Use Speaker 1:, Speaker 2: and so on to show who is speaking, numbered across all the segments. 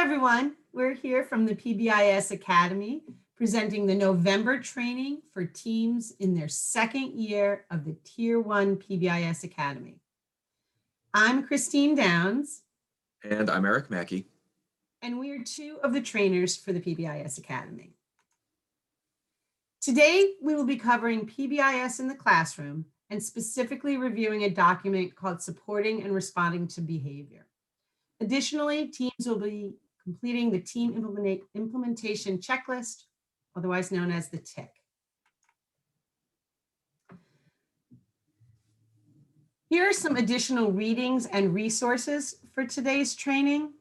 Speaker 1: everyone. We're here from the PBIS Academy presenting the November training for teams in their second year of the Tier 1 PBIS Academy. I'm Christine Downs.
Speaker 2: And I'm Eric Mackey.
Speaker 1: And we are two of the trainers for the PBIS Academy. Today, we will be covering PBIS in the classroom and specifically reviewing a document called Supporting and Responding to Behavior. Additionally, teams will be completing the team implementation checklist, otherwise known as the TIC. Here are some additional readings and resources for today's training.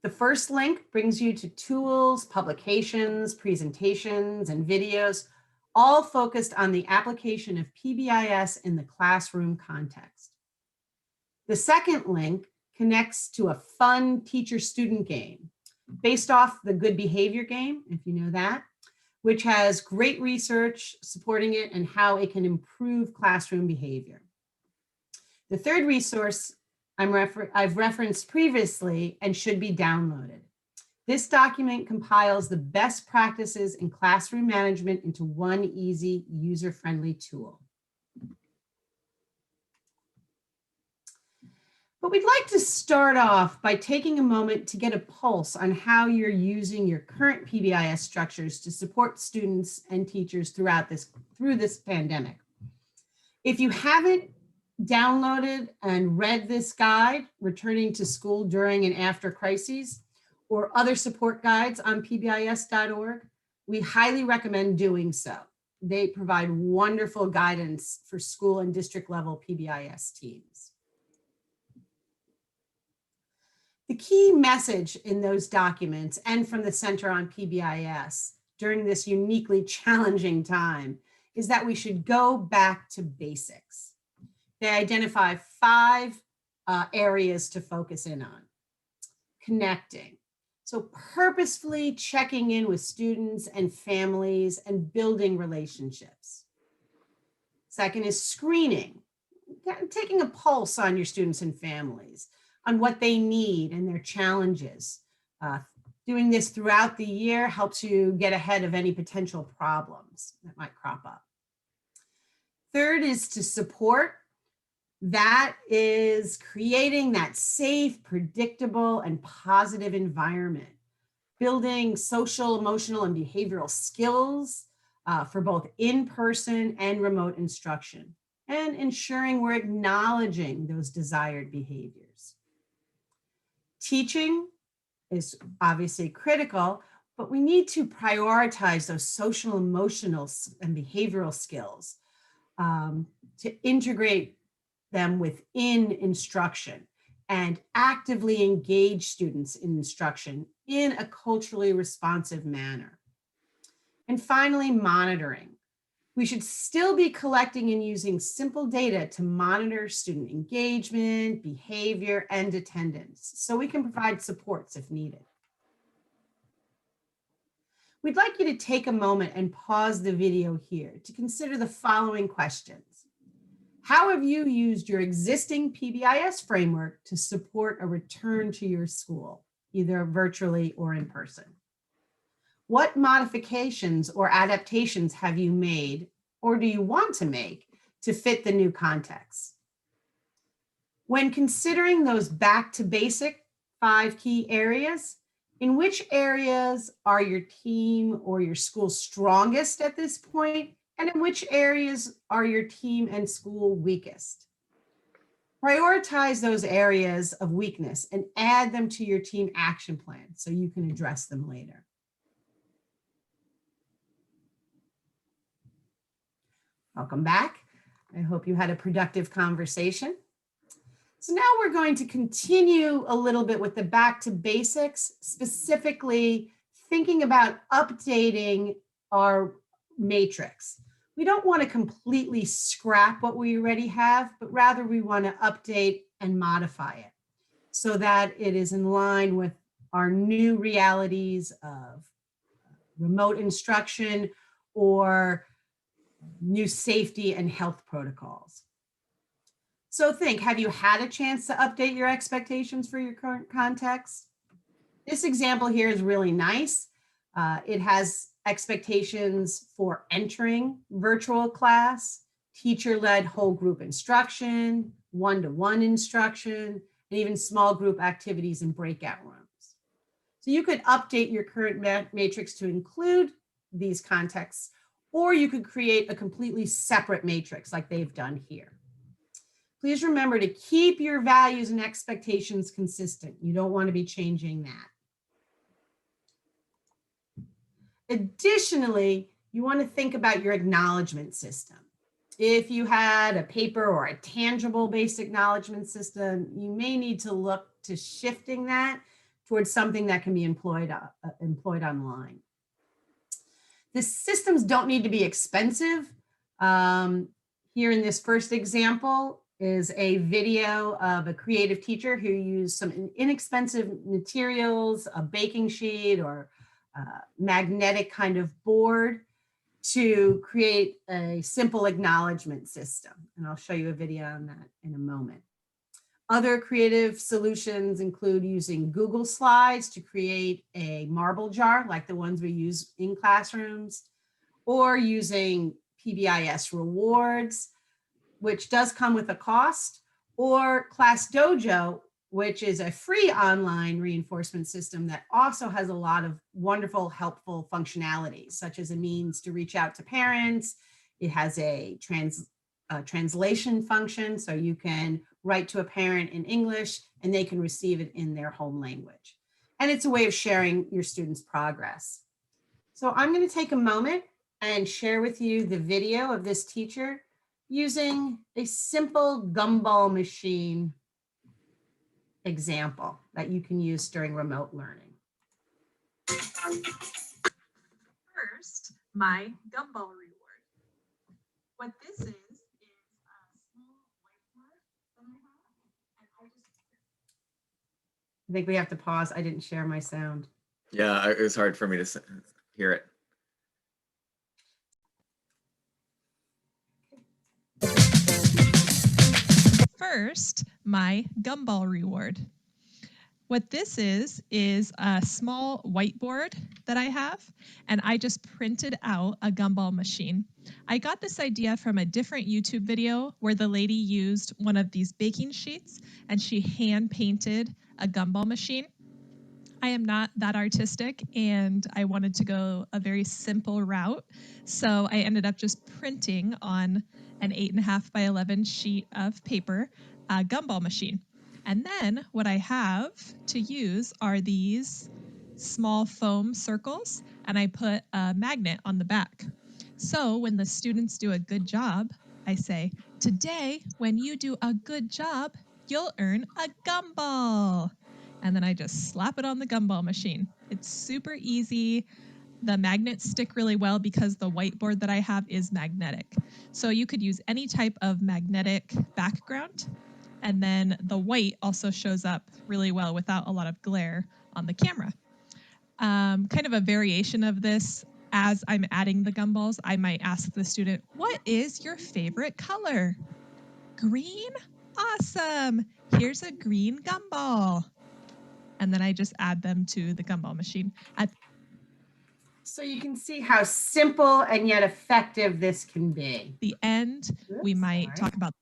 Speaker 1: The first link brings you to tools, publications, presentations, and videos, all focused on the application of PBIS in the classroom context. The second link connects to a fun teacher-student game based off the Good Behavior game, if you know that, which has great research supporting it and how it can improve classroom behavior. The third resource I've referenced previously and should be downloaded. This document compiles the best practices in classroom management into one easy, user-friendly tool. But we'd like to start off by taking a moment to get a pulse on how you're using your current PBIS structures to support students and teachers through this pandemic. If you haven't downloaded and read this guide, Returning to School During and After Crises, or other support guides on pbis.org, we highly recommend doing so. They provide wonderful guidance for school and district level PBIS teams. The key message in those documents and from the Center on PBIS during this uniquely challenging time is that we should go back to basics. They identify 5 areas to focus in on. Connecting. So purposefully checking in with students and families and building relationships. Second is screening, taking a pulse on your students and families, on what they need and their challenges. Doing this throughout the year helps you get ahead of any potential problems that might crop up. Third is to support. That is creating that safe, predictable, and positive environment, building social, emotional, and behavioral skills for both in-person and remote instruction, and ensuring we're acknowledging those desired behaviors. Teaching is obviously critical, but we need to prioritize those social, emotional, and behavioral skills to integrate them within instruction and actively engage students in instruction in a culturally responsive manner. And finally, monitoring. We should still be collecting and using simple data to monitor student engagement, behavior, and attendance, so we can provide supports if needed. We'd like you to take a moment and pause the video here to consider the following questions. How have you used your existing PBIS framework to support a return to your school, either virtually or in person? What modifications or adaptations have you made or do you want to make to fit the new context? When considering those back to basic 5 key areas, in which areas are your team or your school strongest at this point? And in which areas are your team and school weakest? Prioritize those areas of weakness and add them to your team action plan so you can address them later. Welcome back. I hope you had a productive conversation. So now we're going to continue a little bit with the back to basics, specifically thinking about updating our matrix. We don't want to completely scrap what we already have, but rather we want to update and modify it so that it is in line with our new realities of remote instruction or new safety and health protocols. So think, have you had a chance to update your expectations for your current context? This example here is really nice. It has expectations for entering virtual class, teacher-led whole group instruction, one-to-one instruction, and even small group activities in breakout rooms. So you could update your current matrix to include these contexts, or you could create a completely separate matrix like they've done here. Please remember to keep your values and expectations consistent. You don't want to be changing that. Additionally, you want to think about your acknowledgement system. If you had a paper or a tangible based acknowledgement system, you may need to look to shifting that towards something that can be employed online. The systems don't need to be expensive. Here in this first example is a video of a creative teacher who used some inexpensive materials, a baking sheet or magnetic kind of board to create a simple acknowledgement system. And I'll show you a video on that in a moment. Other creative solutions include using Google Slides to create a marble jar like the ones we use in classrooms, or using PBIS rewards, which does come with a cost, or Class Dojo, which is a free online reinforcement system that also has a lot of wonderful, helpful functionalities, such as a means to reach out to parents. It has a translation function, so you can write to a parent in English and they can receive it in their home language. And it's a way of sharing your students' progress. So I'm going to take a moment and share with you the video of this teacher using a simple gumball machine example that you can use during remote learning.
Speaker 3: First, my gumball reward. What this is a small whiteboard that I have, and
Speaker 1: I think we have to pause. I didn't share my sound.
Speaker 2: Yeah, it was hard for me to hear it.
Speaker 3: First, my gumball reward. What this is a small whiteboard that I have, and I just printed out a gumball machine. I got this idea from a different YouTube video where the lady used one of these baking sheets and she hand painted a gumball machine. I am not that artistic and I wanted to go a very simple route. So I ended up just printing on an 8.5 by 11 sheet of paper a gumball machine. And then what I have to use are these small foam circles, and I put a magnet on the back. So when the students do a good job, I say, today, when you do a good job, you'll earn a gumball. And then I just slap it on the gumball machine. It's super easy. The magnets stick really well because the whiteboard that I have is magnetic. So you could use any type of magnetic background. And then the white also shows up really well without a lot of glare on the camera. Kind of a variation of this, as I'm adding the gumballs, I might ask the student, what is your favorite color? Green? Awesome. Here's a green gumball. And then I just add them to the gumball machine.
Speaker 1: So you can see how simple and yet effective this can be.
Speaker 3: The end, we might talk about.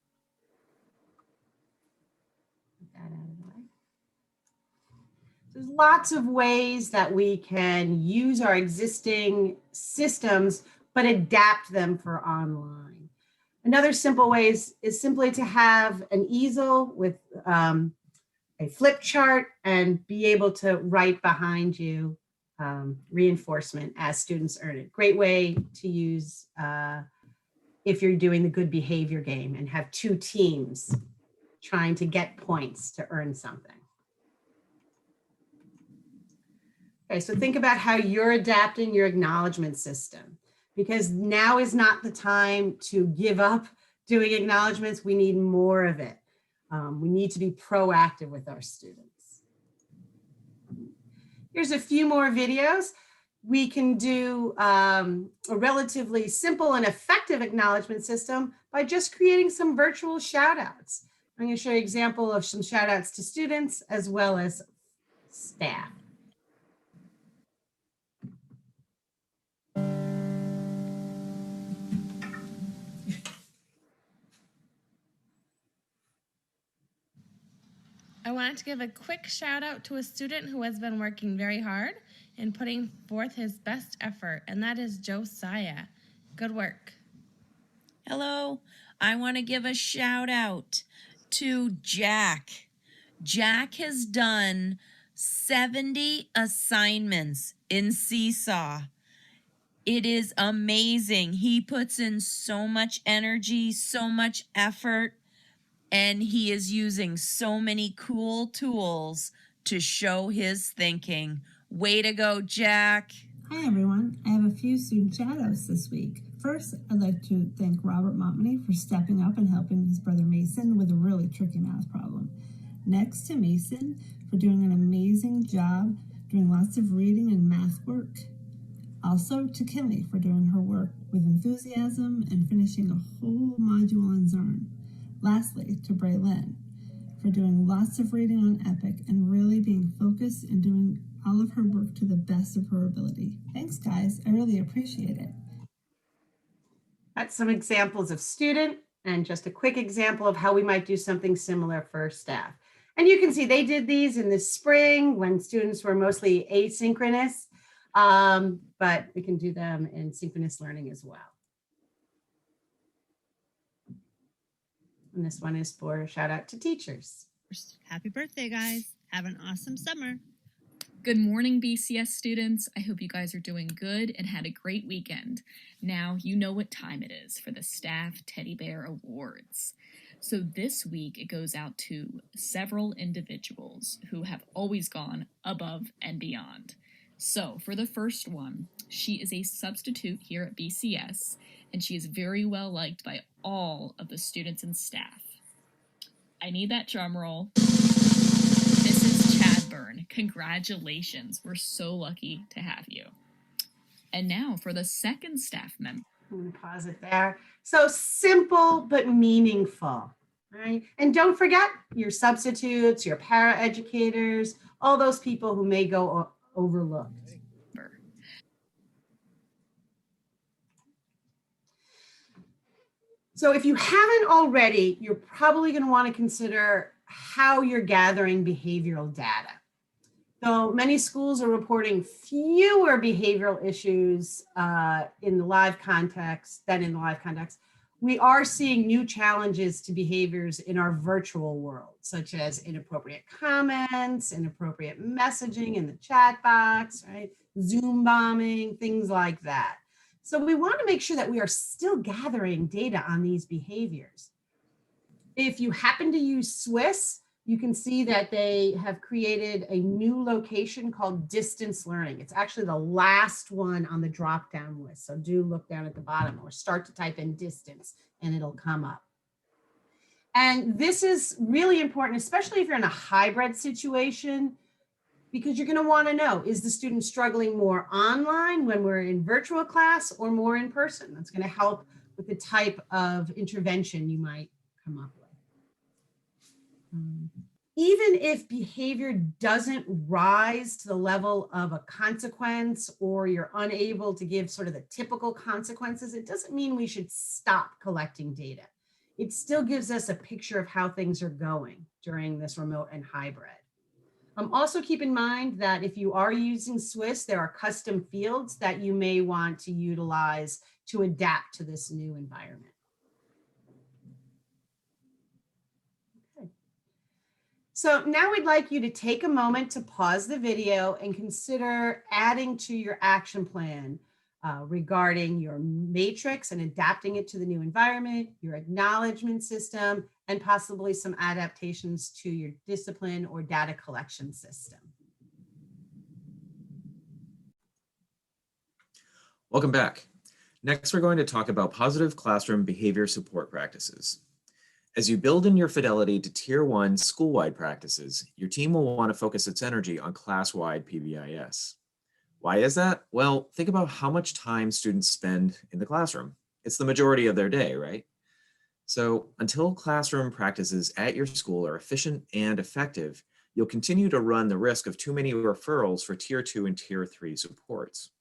Speaker 1: There's lots of ways that we can use our existing systems, but adapt them for online. Another simple way is simply to have an easel with a flip chart and be able to write behind you reinforcement as students earn it. Great way to use if you're doing the good behavior game and have two teams trying to get points to earn something. Okay, so think about how you're adapting your acknowledgement system, because now is not the time to give up doing acknowledgements. We need more of it. We need to be proactive with our students. Here's a few more videos. We can do a relatively simple and effective acknowledgement system by just creating some virtual shout outs. I'm going to show you an example of some shout outs to students as well as staff.
Speaker 4: wanted to give a quick shout out to a student who has been working very hard and putting forth his best effort, and that is Josiah. Good work.
Speaker 5: Hello, I want to give a shout out to Jack. Jack has done 70 assignments in Seesaw. It is amazing. He puts in so much energy, so much effort, and he is using so many cool tools to show his thinking. Way to go, Jack.
Speaker 6: Hi everyone, I have a few student shout-outs this week. First, I'd like to thank Robert Montmany for stepping up and helping his brother Mason with a really tricky math problem. Next to Mason for doing an amazing job doing lots of reading and math work. Also to Kinley for doing her work with enthusiasm and finishing a whole module on Zern. Lastly, to Braylin for doing lots of reading on Epic and really being focused and doing all of her work to the best of her ability. Thanks, guys. I really appreciate it.
Speaker 1: That's some examples of student and just a quick example of how we might do something similar for staff. And you can see they did these in the spring when students were mostly asynchronous, but we can do them in synchronous learning as well. And this one is for a shout out to teachers.
Speaker 7: Happy birthday, guys. Have an awesome summer.
Speaker 8: Good morning, BCS students. I hope you guys are doing good and had a great weekend. Now you know what time it is for the Staff Teddy Bear Awards. So this week it goes out to several individuals who have always gone above and beyond. So for the first one, she is a substitute here at BCS, and she is very well liked by all of the students and staff. I need that drum roll. Mrs. Chadburn, congratulations. We're so lucky to have you. And now for the second staff member.
Speaker 1: I'm going to pause it there. So simple but meaningful, right? And don't forget your substitutes, your paraeducators, all those people who may go overlooked. So if you haven't already, you're probably going to want to consider how you're gathering behavioral data. So many schools are reporting fewer behavioral issues in the live context than in the live context. We are seeing new challenges to behaviors in our virtual world, such as inappropriate comments, inappropriate messaging in the chat box, right? Zoom bombing, things like that. So we want to make sure that we are still gathering data on these behaviors. If you happen to use Swiss, you can see that they have created a new location called distance learning. It's actually the last one on the drop-down list. So do look down at the bottom or start to type in distance and it'll come up. And this is really important, especially if you're in a hybrid situation, because you're going to want to know, is the student struggling more online when we're in virtual class or more in person? That's going to help with the type of intervention you might come up with. Even if behavior doesn't rise to the level of a consequence or you're unable to give sort of the typical consequences, it doesn't mean we should stop collecting data. It still gives us a picture of how things are going during this remote and hybrid. Also keep in mind that if you are using Swiss, there are custom fields that you may want to utilize to adapt to this new environment. Okay. So now we'd like you to take a moment to pause the video and consider adding to your action plan regarding your matrix and adapting it to the new environment, your acknowledgement system, and possibly some adaptations to your discipline or data collection system.
Speaker 2: Welcome back. Next, we're going to talk about positive classroom behavior support practices. As you build in your fidelity to Tier 1 school-wide practices, your team will want to focus its energy on class-wide PBIS. Why is that? Well, think about how much time students spend in the classroom. It's the majority of their day, right? So until classroom practices at your school are efficient and effective, you'll continue to run the risk of too many referrals for Tier 2 and Tier 3 supports.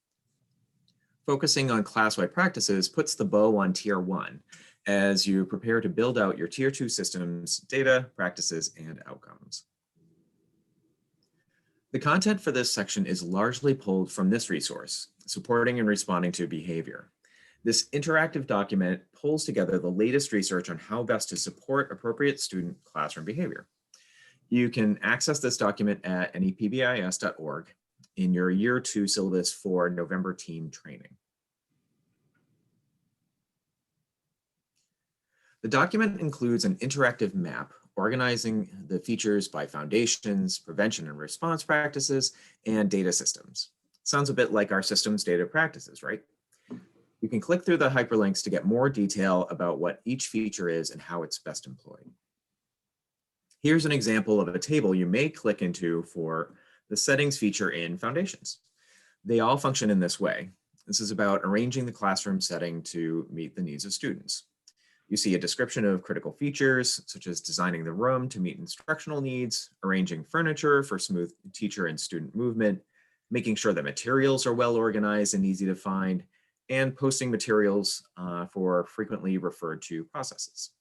Speaker 2: Focusing on class-wide practices puts the bow on Tier 1 as you prepare to build out your Tier 2 systems, data, practices, and outcomes. The content for this section is largely pulled from this resource, Supporting and Responding to Behavior. This interactive document pulls together the latest research on how best to support appropriate student classroom behavior. You can access this document at nepbis.org in your Year 2 syllabus for November team training. The document includes an interactive map organizing the features by foundations, prevention and response practices, and data systems. Sounds a bit like our systems data practices, right? You can click through the hyperlinks to get more detail about what each feature is and how it's best employed. Here's an example of a table you may click into for the settings feature in Foundations. They all function in this way. This is about arranging the classroom setting to meet the needs of students. You see a description of critical features, such as designing the room to meet instructional needs, arranging furniture for smooth teacher and student movement, making sure that materials are well organized and easy to find, and posting materials for frequently referred to processes.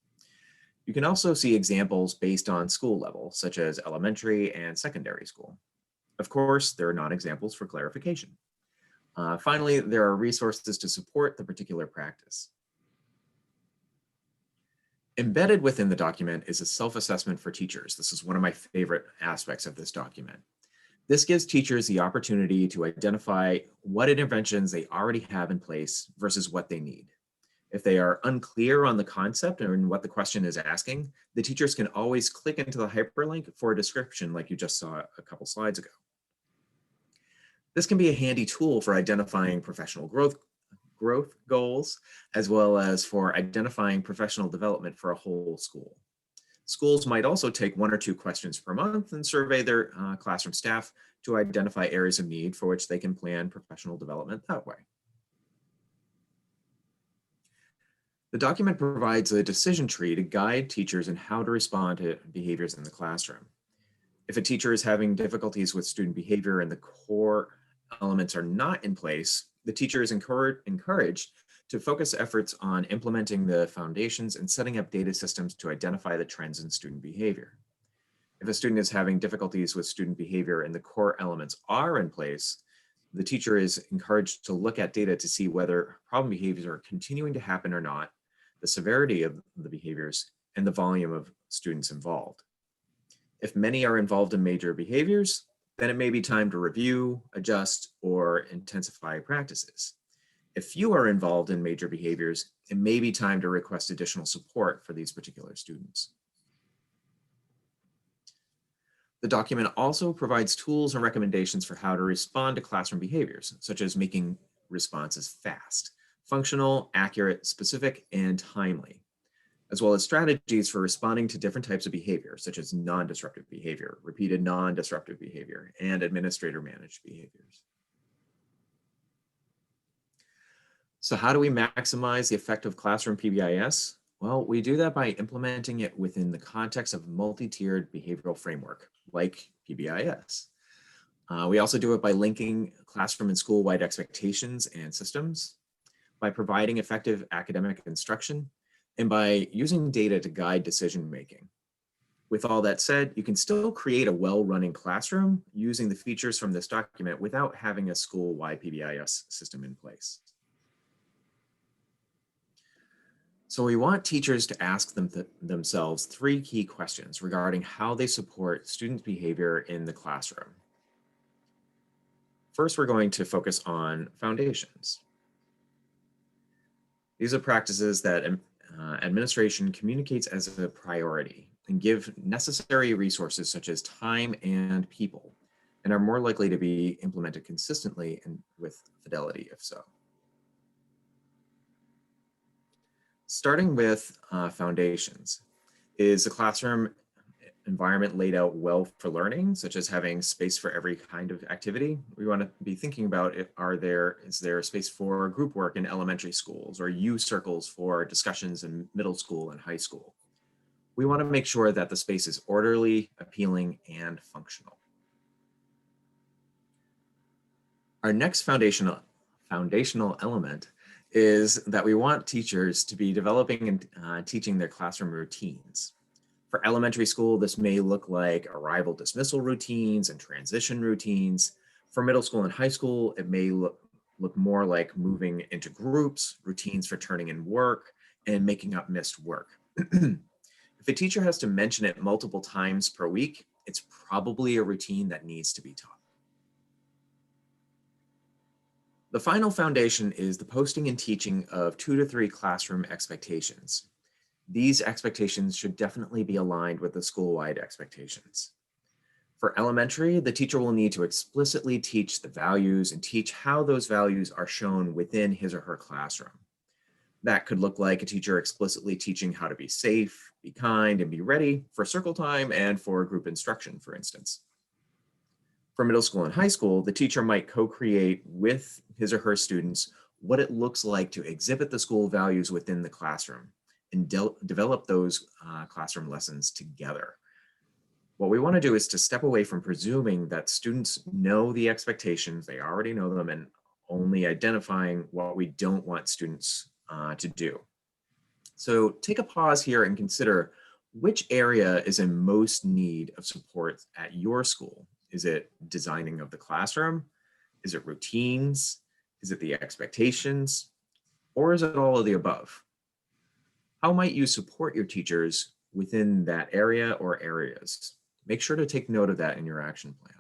Speaker 2: You can also see examples based on school level, such as elementary and secondary school. Of course, there are non-examples for clarification. Finally, there are resources to support the particular practice. Embedded within the document is a self-assessment for teachers. This is one of my favorite aspects of this document. This gives teachers the opportunity to identify what interventions they already have in place versus what they need. If they are unclear on the concept and what the question is asking, the teachers can always click into the hyperlink for a description like you just saw a couple slides ago. This can be a handy tool for identifying professional growth goals, as well as for identifying professional development for a whole school. Schools might also take 1 or 2 questions per month and survey their classroom staff to identify areas of need for which they can plan professional development that way. The document provides a decision tree to guide teachers in how to respond to behaviors in the classroom. If a teacher is having difficulties with student behavior and the core elements are not in place, the teacher is encouraged to focus efforts on implementing the foundations and setting up data systems to identify the trends in student behavior. If a student is having difficulties with student behavior and the core elements are in place, the teacher is encouraged to look at data to see whether problem behaviors are continuing to happen or not, the severity of the behaviors, and the volume of students involved. If many are involved in major behaviors, then it may be time to review, adjust, or intensify practices. If few are involved in major behaviors, it may be time to request additional support for these particular students. The document also provides tools and recommendations for how to respond to classroom behaviors, such as making responses fast, functional, accurate, specific, and timely, as well as strategies for responding to different types of behavior, such as non-disruptive behavior, repeated non-disruptive behavior, and administrator-managed behaviors. So how do we maximize the effect of classroom PBIS? Well, we do that by implementing it within the context of multi-tiered behavioral framework, like PBIS. We also do it by linking classroom and school-wide expectations and systems, by providing effective academic instruction, and by using data to guide decision-making. With all that said, you can still create a well-running classroom using the features from this document without having a school-wide PBIS system in place. So we want teachers to ask themselves 3 key questions regarding how they support students' behavior in the classroom. First, we're going to focus on foundations. These are practices that administration communicates as a priority and give necessary resources such as time and people, and are more likely to be implemented consistently and with fidelity if so. Starting with foundations, is the classroom environment laid out well for learning, such as having space for every kind of activity? We want to be thinking about is there space for group work in elementary schools or U circles for discussions in middle school and high school? We want to make sure that the space is orderly, appealing, and functional. Our next foundational element is that we want teachers to be developing and teaching their classroom routines. For elementary school, this may look like arrival dismissal routines and transition routines. For middle school and high school, it may look more like moving into groups, routines for turning in work, and making up missed work. If a teacher has to mention it multiple times per week, it's probably a routine that needs to be taught. The final foundation is the posting and teaching of 2 to 3 classroom expectations. These expectations should definitely be aligned with the school-wide expectations. For elementary, the teacher will need to explicitly teach the values and teach how those values are shown within his or her classroom. That could look like a teacher explicitly teaching how to be safe, be kind, and be ready for circle time and for group instruction, for instance. For middle school and high school, the teacher might co-create with his or her students what it looks like to exhibit the school values within the classroom and develop those classroom lessons together. What we want to do is to step away from presuming that students know the expectations, they already know them, and only identifying what we don't want students to do. So take a pause here and consider which area is in most need of support at your school. Is it designing of the classroom? Is it routines? Is it the expectations? Or is it all of the above? How might you support your teachers within that area or areas? Make sure to take note of that in your action plan.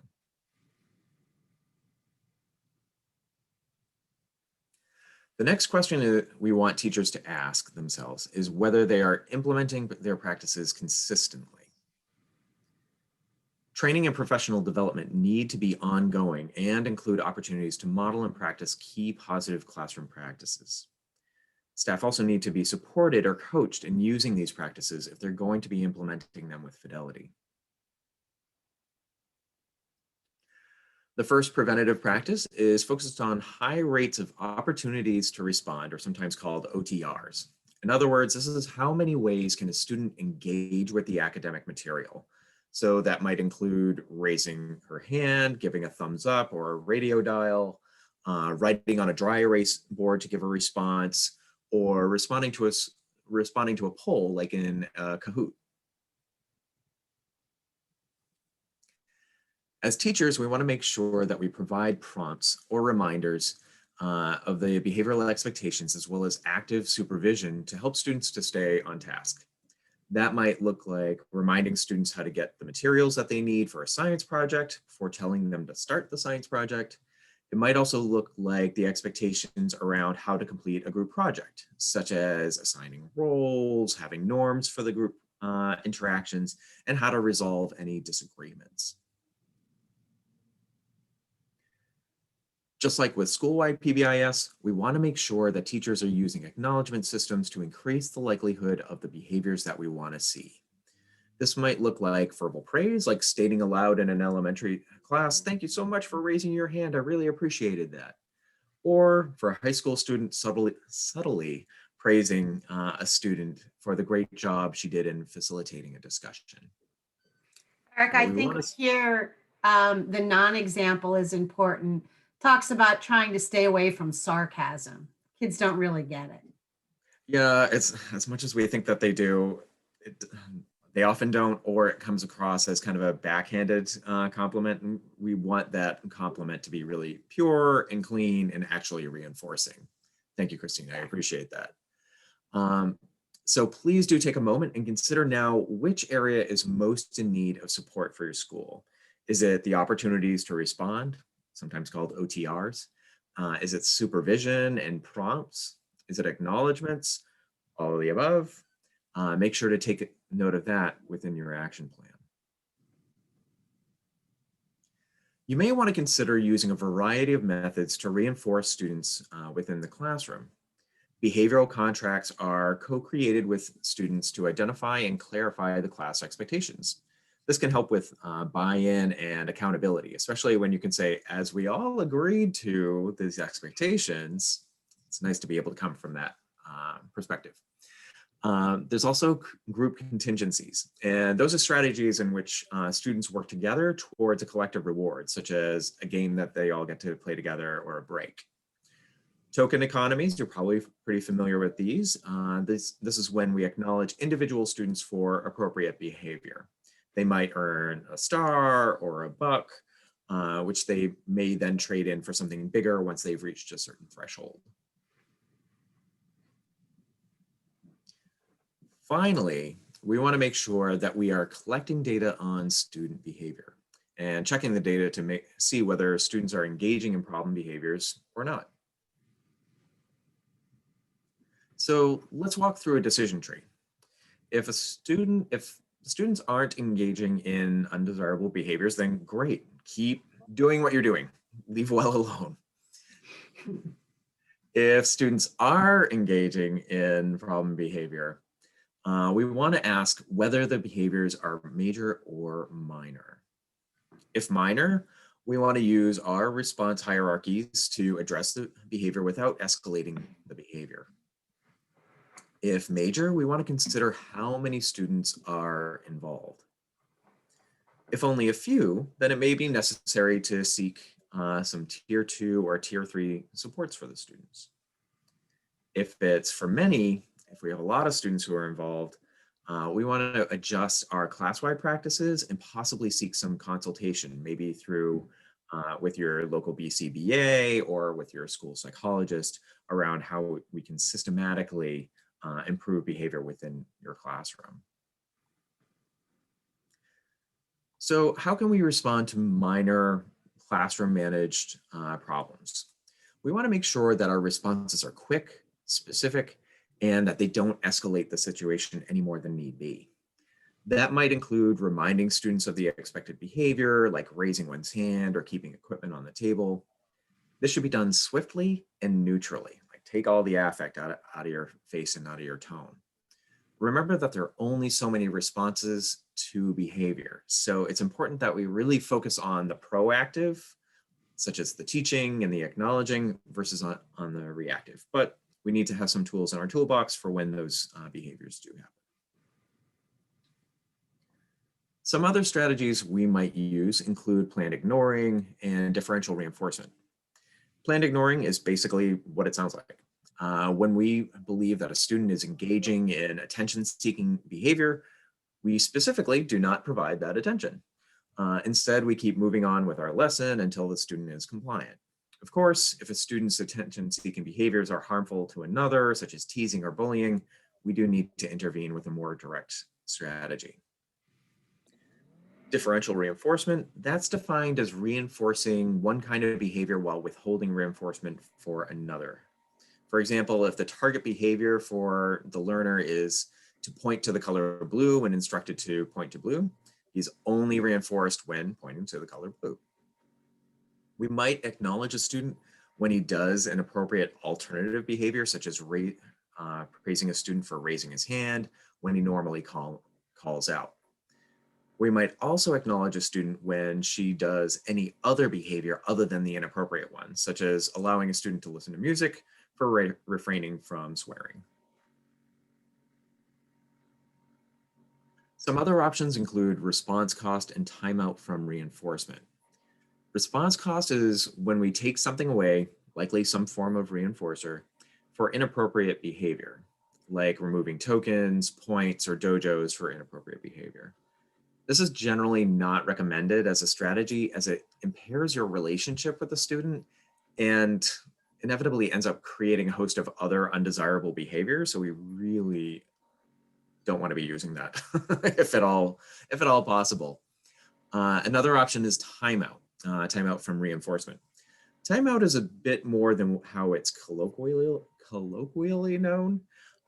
Speaker 2: The next question that we want teachers to ask themselves is whether they are implementing their practices consistently. Training and professional development need to be ongoing and include opportunities to model and practice key positive classroom practices. Staff also need to be supported or coached in using these practices if they're going to be implementing them with fidelity. The first preventative practice is focused on high rates of opportunities to respond, or sometimes called OTRs. In other words, this is how many ways can a student engage with the academic material. So that might include raising her hand, giving a thumbs up or a radio dial, writing on a dry erase board to give a response, or responding to a poll like in Kahoot. As teachers, we want to make sure that we provide prompts or reminders of the behavioral expectations as well as active supervision to help students to stay on task. That might look like reminding students how to get the materials that they need for a science project before telling them to start the science project. It might also look like the expectations around how to complete a group project, such as assigning roles, having norms for the group interactions, and how to resolve any disagreements. Just like with school-wide PBIS, we want to make sure that teachers are using acknowledgement systems to increase the likelihood of the behaviors that we want to see. This might look like verbal praise, like stating aloud in an elementary class, "Thank you so much for raising your hand. I really appreciated that." Or for a high school student, subtly praising a student for the great job she did in facilitating a discussion.
Speaker 1: Eric, I think here the non-example is important. Talks about trying to stay away from sarcasm. Kids don't really get it.
Speaker 2: Yeah, it's as much as we think that they do, they often don't, or it comes across as kind of a backhanded compliment. And we want that compliment to be really pure and clean and actually reinforcing. Thank you, Christine. I appreciate that. So please do take a moment and consider now which area is most in need of support for your school. Is it the opportunities to respond, sometimes called OTRs? Is it supervision and prompts? Is it acknowledgements? All of the above? Make sure to take note of that within your action plan. You may want to consider using a variety of methods to reinforce students within the classroom. Behavioral contracts are co-created with students to identify and clarify the class expectations. This can help with buy-in and accountability, especially when you can say, as we all agreed to these expectations. It's nice to be able to come from that perspective. There's also group contingencies, and those are strategies in which students work together towards a collective reward, such as a game that they all get to play together or a break. Token economies, you're probably pretty familiar with these. This is when we acknowledge individual students for appropriate behavior. They might earn a star or a buck, which they may then trade in for something bigger once they've reached a certain threshold. Finally, we want to make sure that we are collecting data on student behavior and checking the data to see whether students are engaging in problem behaviors or not. So let's walk through a decision tree. If students aren't engaging in undesirable behaviors, then great, keep doing what you're doing, leave well alone. If students are engaging in problem behavior, we want to ask whether the behaviors are major or minor. If minor, we want to use our response hierarchies to address the behavior without escalating the behavior. If major, we want to consider how many students are involved. If only a few, then it may be necessary to seek some tier 2 or tier 3 supports for the students. If it's for many, if we have a lot of students who are involved, we want to adjust our class-wide practices and possibly seek some consultation, maybe through with your local BCBA or with your school psychologist around how we can systematically improve behavior within your classroom. So how can we respond to minor classroom managed problems? We want to make sure that our responses are quick, specific, and that they don't escalate the situation any more than need be. That might include reminding students of the expected behavior, like raising one's hand or keeping equipment on the table. This should be done swiftly and neutrally, like take all the affect out of your face and out of your tone. Remember that there are only so many responses to behavior. So it's important that we really focus on the proactive, such as the teaching and the acknowledging, versus on the reactive. But we need to have some tools in our toolbox for when those behaviors do happen. Some other strategies we might use include planned ignoring and differential reinforcement. Planned ignoring is basically what it sounds like. When we believe that a student is engaging in attention-seeking behavior, we specifically do not provide that attention. Instead, we keep moving on with our lesson until the student is compliant. Of course, if a student's attention-seeking behaviors are harmful to another, such as teasing or bullying, we do need to intervene with a more direct strategy. Differential reinforcement, that's defined as reinforcing one kind of behavior while withholding reinforcement for another. For example, if the target behavior for the learner is to point to the color blue when instructed to point to blue, he's only reinforced when pointing to the color blue. We might acknowledge a student when he does an appropriate alternative behavior, such as praising a student for raising his hand when he normally calls out. We might also acknowledge a student when she does any other behavior other than the inappropriate one, such as allowing a student to listen to music for refraining from swearing. Some other options include response cost and timeout from reinforcement. Response cost is when we take something away, likely some form of reinforcer, for inappropriate behavior, like removing tokens, points, or dojos for inappropriate behavior. This is generally not recommended as a strategy as it impairs your relationship with the student and inevitably ends up creating a host of other undesirable behaviors. So we really don't want to be using that if at all possible. Another option is timeout. Timeout from reinforcement. Timeout is a bit more than how it's colloquially known.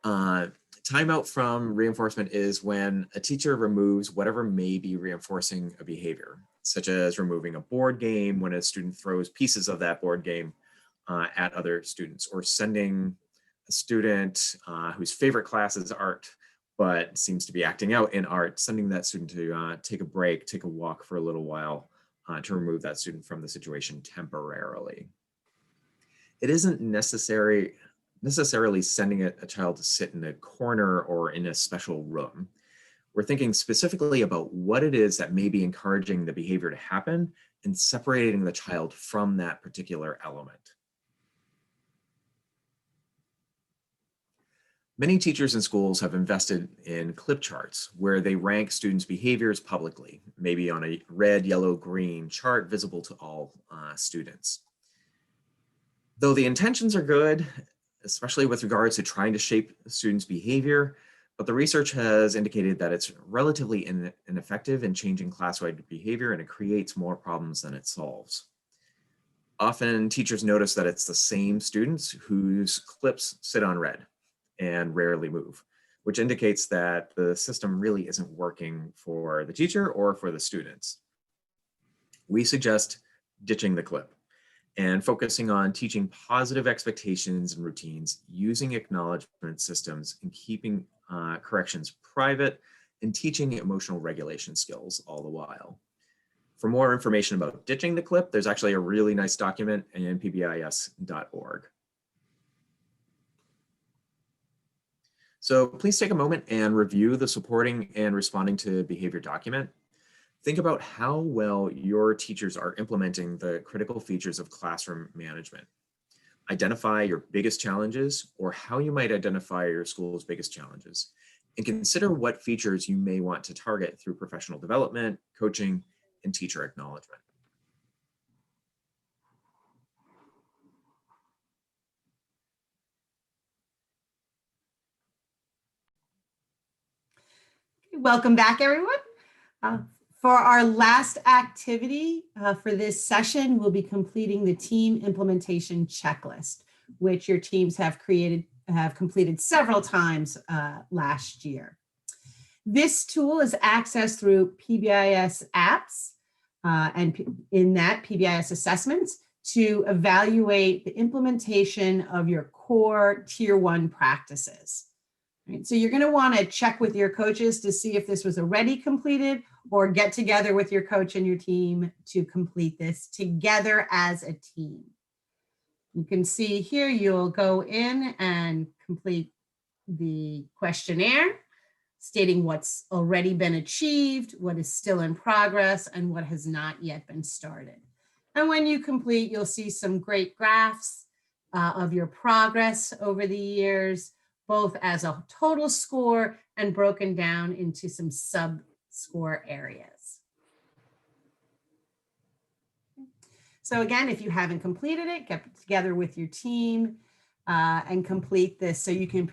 Speaker 2: Timeout from reinforcement is when a teacher removes whatever may be reinforcing a behavior, such as removing a board game when a student throws pieces of that board game at other students, or sending a student whose favorite class is art but seems to be acting out in art, sending that student to take a break, take a walk for a little while, to remove that student from the situation temporarily. It isn't necessarily sending a child to sit in a corner or in a special room. We're thinking specifically about what it is that may be encouraging the behavior to happen and separating the child from that particular element. Many teachers and schools have invested in clip charts where they rank students' behaviors publicly, maybe on a red, yellow, green chart visible to all students. Though the intentions are good, especially with regards to trying to shape students' behavior, but the research has indicated that it's relatively ineffective in changing class-wide behavior, and it creates more problems than it solves. Often teachers notice that it's the same students whose clips sit on red and rarely move, which indicates that the system really isn't working for the teacher or for the students. We suggest ditching the clip and focusing on teaching positive expectations and routines, using acknowledgement systems, and keeping corrections private, and teaching emotional regulation skills all the while. For more information about ditching the clip, there's actually a really nice document in PBIS.org. So please take a moment and review the supporting and responding to behavior document. Think about how well your teachers are implementing the critical features of classroom management. Identify your biggest challenges, or how you might identify your school's biggest challenges, and consider what features you may want to target through professional development, coaching, and teacher acknowledgement.
Speaker 1: Welcome back, everyone. For our last activity for this session, we'll be completing the team implementation checklist, which your teams have completed several times last year. This tool is accessed through PBIS apps and in that PBIS assessments to evaluate the implementation of your core Tier 1 practices. Right, so you're going to want to check with your coaches to see if this was already completed, or get together with your coach and your team to complete this together as a team. You can see here, you'll go in and complete the questionnaire, stating what's already been achieved, what is still in progress, and what has not yet been started. And when you complete, you'll see some great graphs of your progress over the years, both as a total score and broken down into some sub-score areas. So again, if you haven't completed it, get together with your team and complete this so you can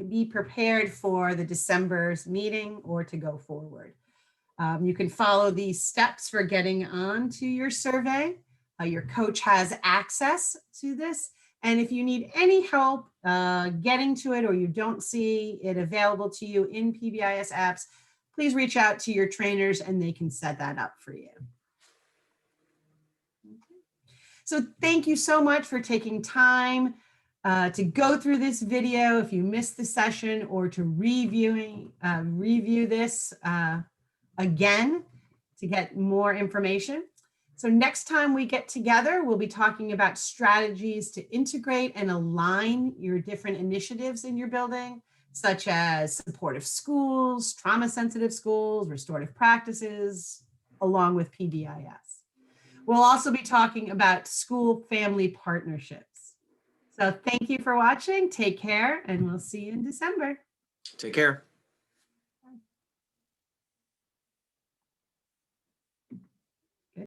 Speaker 1: be prepared for the December's meeting or to go forward. You can follow these steps for getting on to your survey. Your coach has access to this. And if you need any help getting to it, or you don't see it available to you in PBIS apps, please reach out to your trainers and they can set that up for you. So thank you so much for taking time to go through this video. If you missed the session, or to review this again to get more information. So next time we get together, we'll be talking about strategies to integrate and align your different initiatives in your building, such as supportive schools, trauma-sensitive schools, restorative practices, along with PBIS. We'll also be talking about school-family partnerships. So thank you for watching. Take care, and we'll see you in December.
Speaker 2: Take care.